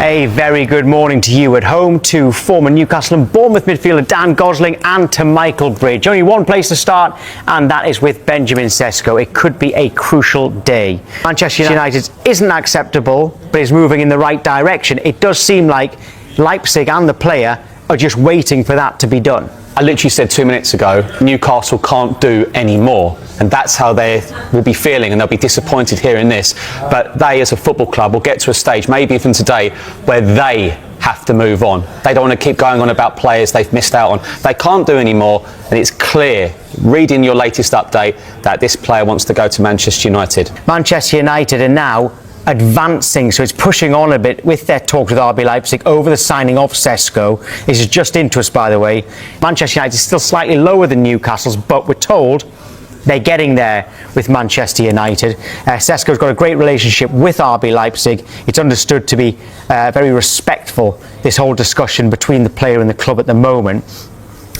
A very good morning to you at home, to former Newcastle and Bournemouth midfielder Dan Gosling and to Michael Bridge. Only one place to start, and that is with Benjamin Šeško. It could be a crucial day. Manchester United isn't acceptable, but is moving in the right direction. It does seem like Leipzig and the player are just waiting for that to be done. I literally said 2 minutes ago, Newcastle can't do any more. And that's how they will be feeling, and they'll be disappointed hearing this. But they, as a football club, will get to a stage, maybe even today, where they have to move on. They don't want to keep going on about players they've missed out on. They can't do any more, and it's clear, reading your latest update, that this player wants to go to Manchester United. Manchester United are now advancing, so it's pushing on a bit with their talks with RB Leipzig over the signing of Šeško. This is just into us, by the way. Manchester United is still slightly lower than Newcastle's, but we're told they're getting there with Manchester United. Šeško's got a great relationship with RB Leipzig. It's understood to be very respectful, this whole discussion between the player and the club at the moment.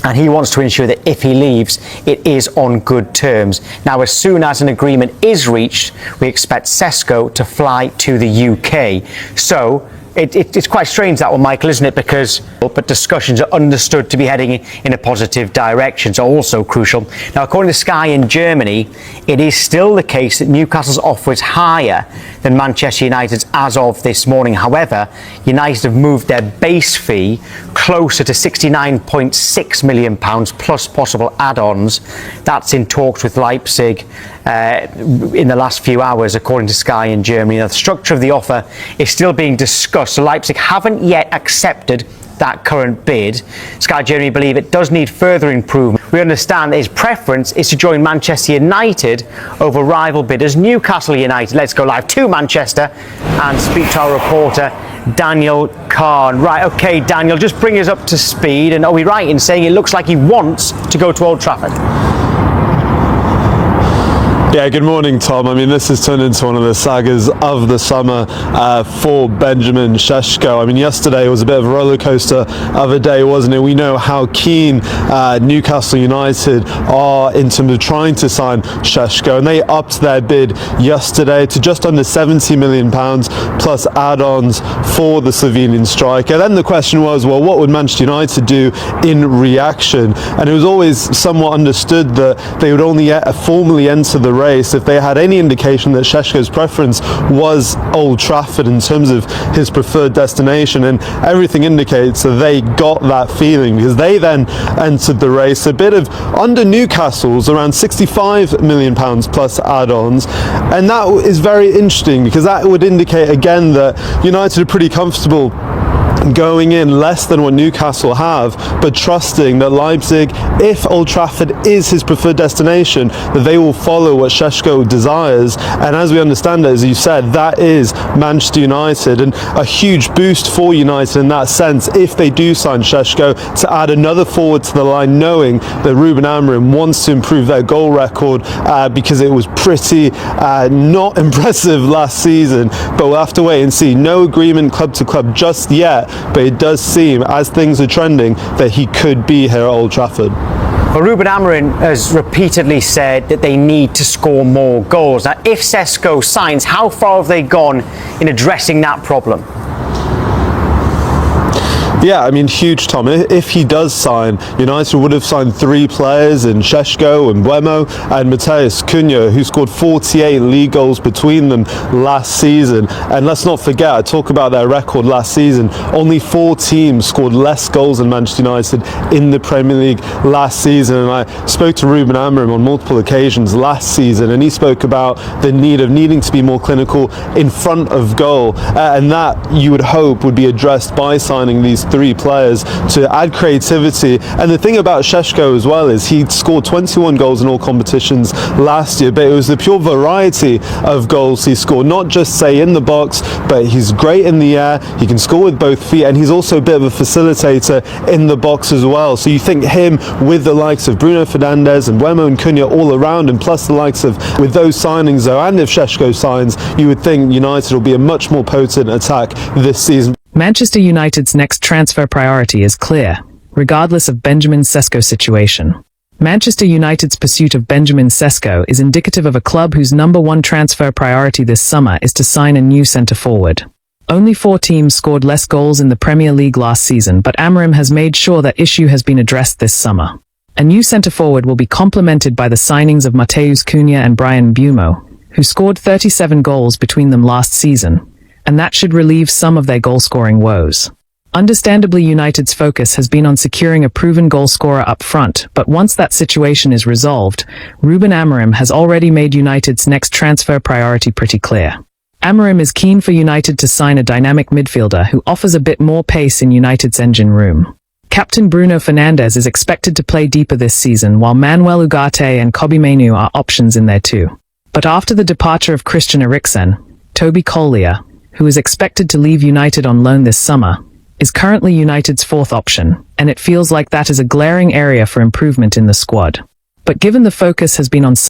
And he wants to ensure that if he leaves, it is on good terms. Now, as soon as an agreement is reached, we expect Šeško to fly to the UK. So it's quite strange, that one, Michael, isn't it? But discussions are understood to be heading in a positive direction, so also crucial. Now, according to Sky in Germany, it is still the case that Newcastle's offer is higher than Manchester United's as of this morning. However, United have moved their base fee closer to £69.6 million plus possible add-ons. That's in talks with Leipzig in the last few hours, according to Sky in Germany. Now, the structure of the offer is still being discussed, so Leipzig haven't yet accepted that current bid. Sky Germany believe it does need further improvement. We understand that his preference is to join Manchester United over rival bidders Newcastle United. Let's go live to Manchester and speak to our reporter Daniel Kahn. Right, okay, Daniel, just bring us up to speed. And are we right in saying it looks like he wants to go to Old Trafford? Yeah, good morning, Tom. I mean, this has turned into one of the sagas of the summer for Benjamin Šeško. I mean, yesterday was a bit of a roller coaster of a day, wasn't it? We know how keen Newcastle United are in terms of trying to sign Šeško, and they upped their bid yesterday to just under £70 million plus add-ons for the Slovenian striker. Then the question was, well, what would Manchester United do in reaction? And it was always somewhat understood that they would only formally enter the race if they had any indication that Šeško's preference was Old Trafford in terms of his preferred destination, and everything indicates that they got that feeling, because they then entered the race a bit of under Newcastle's, around £65 million plus add-ons. And that is very interesting, because that would indicate again that United are pretty comfortable going in less than what Newcastle have, but trusting that Leipzig, if Old Trafford is his preferred destination, that they will follow what Šeško desires. And as we understand it, as you said, that is Manchester United, and a huge boost for United in that sense if they do sign Šeško, to add another forward to the line, knowing that Ruben Amorim wants to improve their goal record because it was pretty not impressive last season. But we'll have to wait and see. No agreement club to club just yet, but it does seem, as things are trending, that he could be here at Old Trafford. Well, Ruben Amorim has repeatedly said that they need to score more goals. Now, if Šeško signs, how far have they gone in addressing that problem? Yeah, I mean, huge, Tom. If he does sign, United would have signed 3 players in Šeško and Mbeumo and Matheus Cunha, who scored 48 league goals between them last season. And let's not forget, I talk about their record last season, only 4 teams scored less goals than Manchester United in the Premier League last season. And I spoke to Ruben Amorim on multiple occasions last season, and he spoke about the need of needing to be more clinical in front of goal. And that, you would hope, would be addressed by signing these 3 players to add creativity. And the thing about Šeško as well is he scored 21 goals in all competitions last year, but it was the pure variety of goals he scored, not just, say, in the box, but he's great in the air, he can score with both feet, and he's also a bit of a facilitator in the box as well. So you think him with the likes of Bruno Fernandes and Mbeumo and Cunha all around, and plus the likes of, with those signings though, and if Šeško signs, you would think United will be a much more potent attack this season. Manchester United's next transfer priority is clear, regardless of Benjamin Šeško's situation. Manchester United's pursuit of Benjamin Šeško is indicative of a club whose #1 transfer priority this summer is to sign a new centre-forward. Only 4 teams scored less goals in the Premier League last season, but Amorim has made sure that issue has been addressed this summer. A new centre-forward will be complemented by the signings of Mateus Cunha and Brian Bumo, who scored 37 goals between them last season, and that should relieve some of their goal-scoring woes. Understandably, United's focus has been on securing a proven goal-scorer up front, but once that situation is resolved, Ruben Amorim has already made United's next transfer priority pretty clear. Amorim is keen for United to sign a dynamic midfielder who offers a bit more pace in United's engine room. Captain Bruno Fernandes is expected to play deeper this season, while Manuel Ugarte and Kobbie Mainoo are options in there too. But after the departure of Christian Eriksen, Toby Collier, who is expected to leave United on loan this summer, is currently United's 4th option, and it feels like that is a glaring area for improvement in the squad. But given the focus has been on